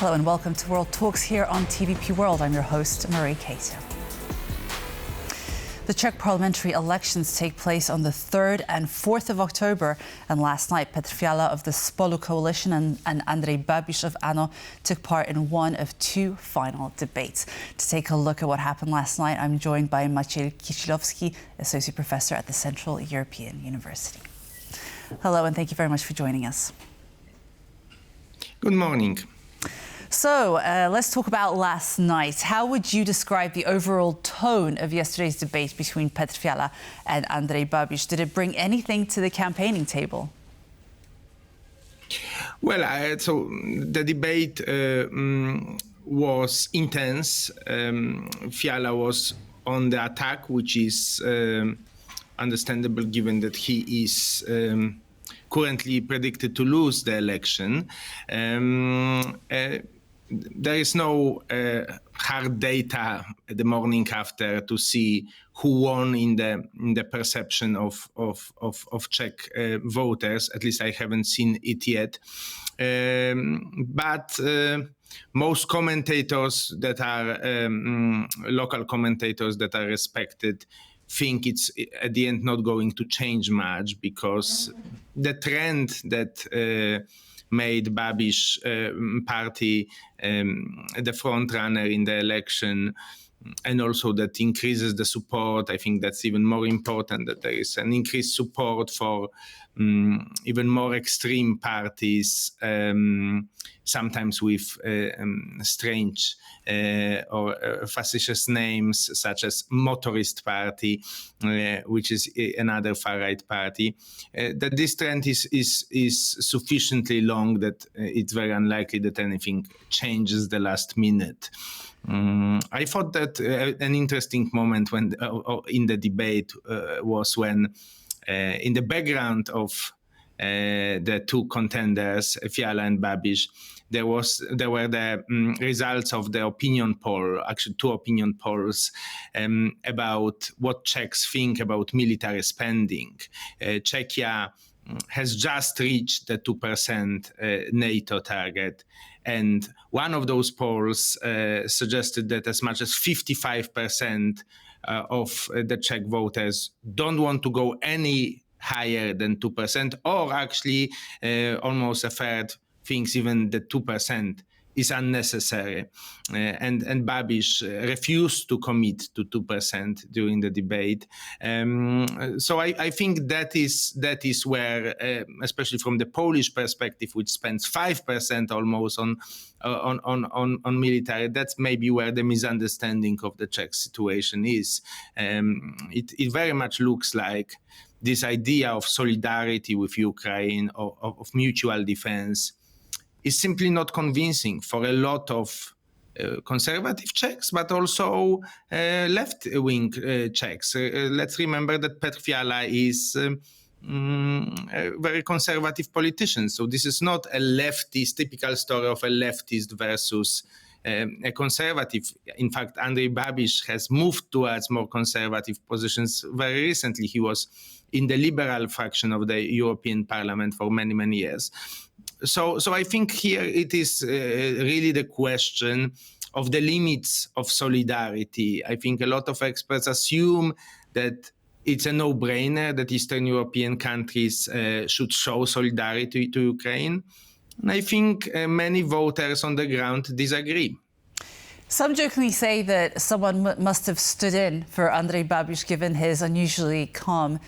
Hello and welcome to World Talks here on TVP World. I'm your host, Marie Cato. The Czech parliamentary elections take place on the 3rd and 4th of October. And last night, Petr Fiala of the Spolu coalition and Andrej Babiš of ANO took part in one of two final debates. To take a look at what happened last night, I'm joined by Maciej Kisilowski, Associate Professor at the Central European University. Hello, and thank you very much for joining us. Good morning. So let's talk about last night. How would you describe the overall tone of yesterday's debate between Petr Fiala and Andrej Babiš? Did it bring anything to the campaigning table? Well, so the debate was intense. Fiala was on the attack, which is understandable given that he is currently predicted to lose the election. There is no hard data the morning after to see who won in the perception of Czech voters. At least I haven't seen it yet. But most commentators that are local commentators that are respected think it's at the end not going to change much, because the trend that made Babiš party the front runner in the election, and also that increases the support. I think that's even more important, that there is an increased support for even more extreme parties, sometimes with strange or facetious names, such as Motorist Party, which is another far-right party. That this trend is sufficiently long that it's very unlikely that anything changes the last minute. I thought that an interesting moment when in the debate was when, in the background of the two contenders, Fiala and Babiš, there were the results of the opinion poll, actually two opinion polls, about what Czechs think about military spending. Czechia has just reached the 2% NATO target. And one of those polls suggested that as much as 55% of the Czech voters don't want to go any higher than 2%, or actually almost a third thinks even the 2% is unnecessary. And Babiš refused to commit to 2% during the debate. So I think that is where, especially from the Polish perspective, which spends 5% almost on military, that's maybe where the misunderstanding of the Czech situation is. It very much looks like this idea of solidarity with Ukraine, of mutual defense, is simply not convincing for a lot of conservative Czechs, but also left-wing Czechs. Let's remember that Petr Fiala is a very conservative politician. So this is not a leftist, typical story of a leftist versus a conservative. In fact, Andrej Babiš has moved towards more conservative positions very recently. He was in the liberal faction of the European Parliament for many, many years. So I think here it is really the question of the limits of solidarity. I think a lot of experts assume that it's a no-brainer that Eastern European countries should show solidarity to Ukraine. And I think many voters on the ground disagree. Some jokingly say that someone must have stood in for Andrej Babiš given his unusually calm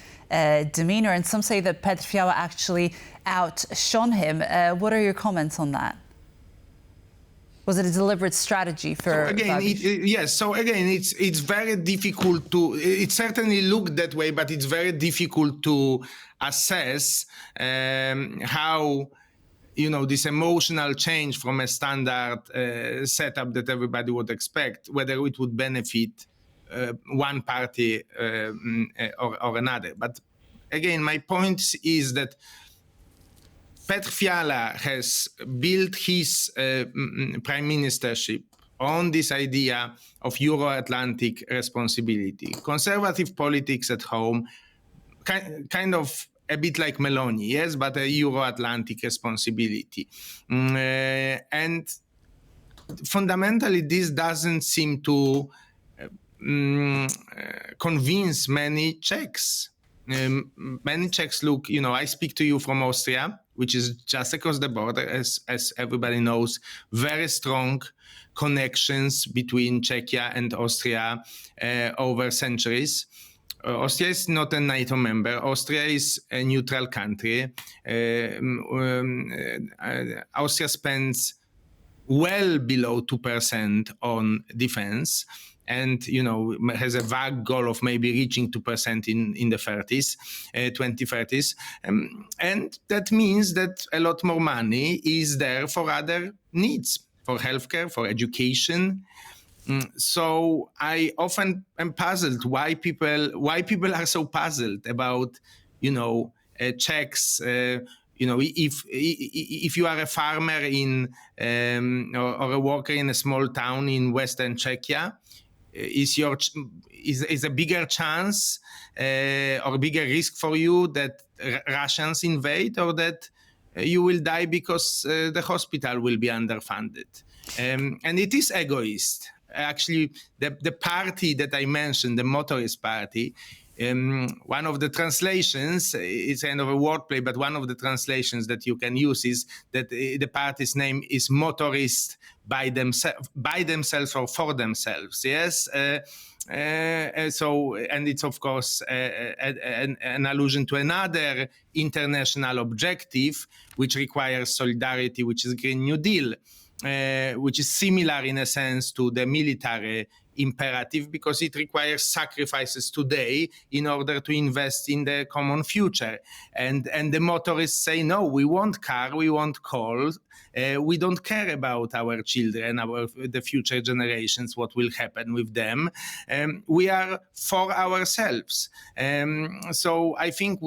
demeanor, and some say that Petr Fiala actually outshone him. What are your comments on that? Was it a deliberate strategy for Babiš? Yes. So again, it's very difficult to. It certainly looked that way, but it's very difficult to assess how, this emotional change from a standard setup that everybody would expect, whether it would benefit one party or another. But again, my point is that Petr Fiala has built his prime ministership on this idea of Euro-Atlantic responsibility. Conservative politics at home, kind of a bit like Meloni, yes, but a Euro-Atlantic responsibility. And fundamentally, this doesn't seem to convince many Czechs. Many Czechs look, I speak to you from Austria, which is just across the border, as everybody knows, very strong connections between Czechia and Austria over centuries. Austria is not a NATO member. Austria is a neutral country. Austria spends well below 2% on defense, and has a vague goal of maybe reaching 2% in the 2030s, and that means that a lot more money is there for other needs, for healthcare, for education. So I often am puzzled why people are so puzzled about Czechs. If you are a farmer or a worker in a small town in Western Czechia, is a bigger chance or bigger risk for you that Russians invade, or that you will die because the hospital will be underfunded? And it is egoist. Actually, the party that I mentioned, the motorist party, one of the translations, it's kind of a wordplay, but one of the translations that you can use is that the party's name is motorist by themselves or for themselves. Yes. So, and it's of course an allusion to another international objective which requires solidarity, which is Green New Deal, which is similar in a sense to the military imperative, because it requires sacrifices today in order to invest in the common future. And the motorists say, no, we want car, we want coal, we don't care about our children, the future generations, what will happen with them. We are for ourselves. So I think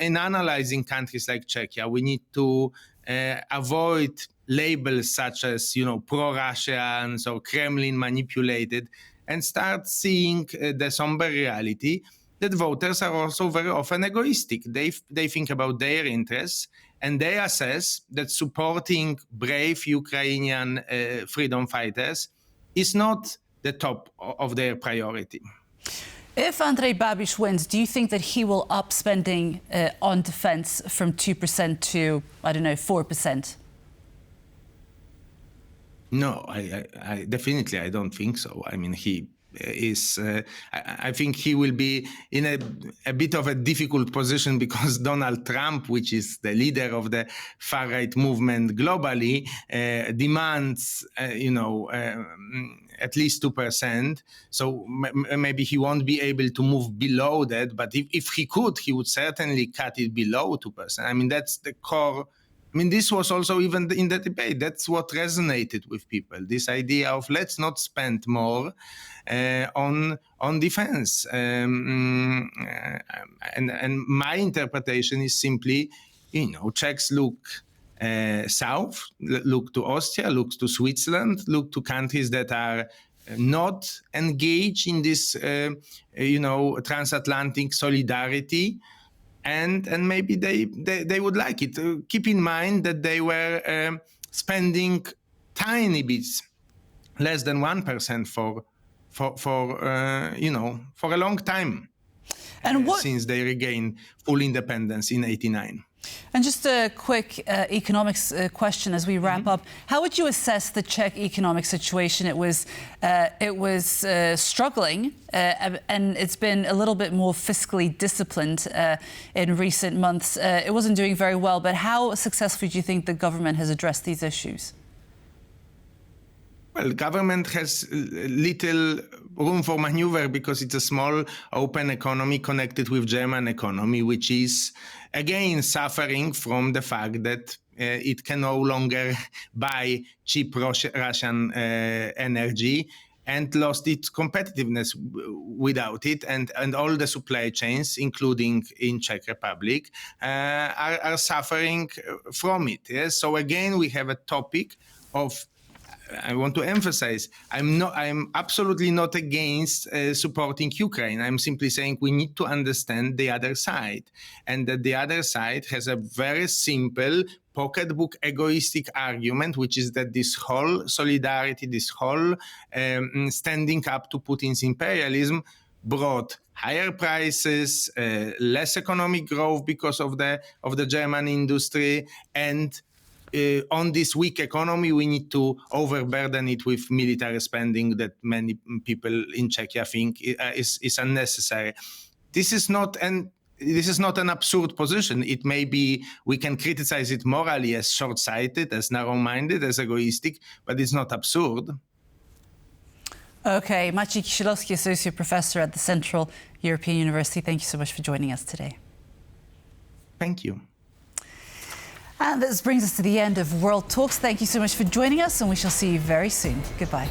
in analyzing countries like Czechia, we need to avoid labels such as, pro-Russians or Kremlin manipulated, and start seeing the somber reality that voters are also very often egoistic. They think about their interests, and they assess that supporting brave Ukrainian freedom fighters is not the top of their priority. If Andrej Babiš wins, do you think that he will up spending on defense from 2% to, 4%? No, I definitely, I don't think so. I mean, he is, I think he will be in a bit of a difficult position, because Donald Trump, which is the leader of the far-right movement globally, demands, at least 2%. So maybe he won't be able to move below that. But if he could, he would certainly cut it below 2%. I mean, that's the core. I mean, this was also even in the debate. That's what resonated with people. This idea of let's not spend more on defense. And my interpretation is simply, Czechs look south, look to Austria, look to Switzerland, look to countries that are not engaged in this, transatlantic solidarity. And maybe they would like it. Keep in mind that they were spending tiny bits, less than 1% for a long time, since they regained full independence in '89. And just a quick economics question as we wrap up. How would you assess the Czech economic situation? It was struggling, and it's been a little bit more fiscally disciplined in recent months. It wasn't doing very well, but how successfully do you think the government has addressed these issues? Well, government has little room for maneuver, because it's a small, open economy connected with German economy, which is, again, suffering from the fact that it can no longer buy cheap Russian energy, and lost its competitiveness without it. And all the supply chains, including in Czech Republic, are suffering from it. Yes? So again, we have a topic of I want to emphasize, I'm absolutely not against supporting Ukraine. I'm simply saying we need to understand the other side, and that the other side has a very simple pocketbook egoistic argument, which is that this whole solidarity, this whole standing up to Putin's imperialism brought higher prices, less economic growth because of the German industry, and on this weak economy, we need to overburden it with military spending that many people in Czechia think is unnecessary. This is not an absurd position. It may be, we can criticize it morally as short-sighted, as narrow-minded, as egoistic, but it's not absurd. Okay, Maciej Kisilowski, Associate Professor at the Central European University. Thank you so much for joining us today. Thank you. And this brings us to the end of World Talks. Thank you so much for joining us, and we shall see you very soon. Goodbye.